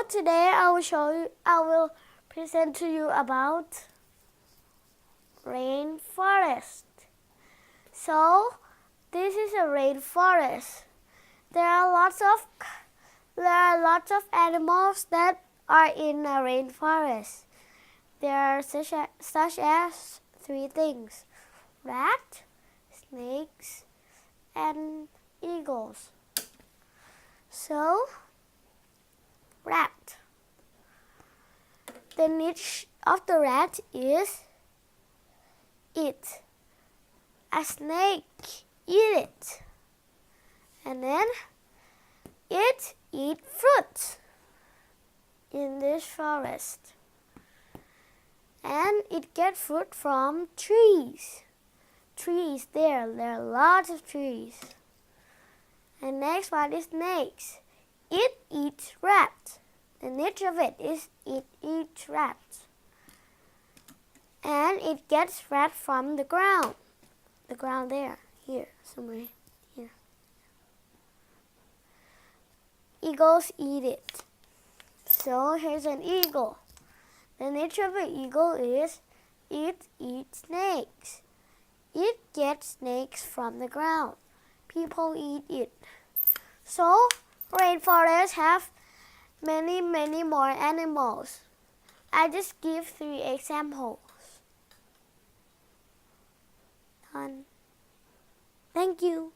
today I will present to you about rainforest. So this is a rainforest. There are lots of animals that are in a rainforest. There are such as three things: rat, snakes, and eagles. So, rat. The niche of the rat is eat. A snake eat it. And then it eat fruit in this forest. And it get fruit from trees. There are lots of trees. And next one is snakes. It eats rat. The niche of it is it eats rat. And it gets rat from the ground. The ground there, here, somewhere here. Eagles eat it. So here's an eagle. The niche of an eagle is it eats snakes. It gets snakes from the ground. People eat it. So rainforests have many more animals. I just give 3 examples. Done. Thank you.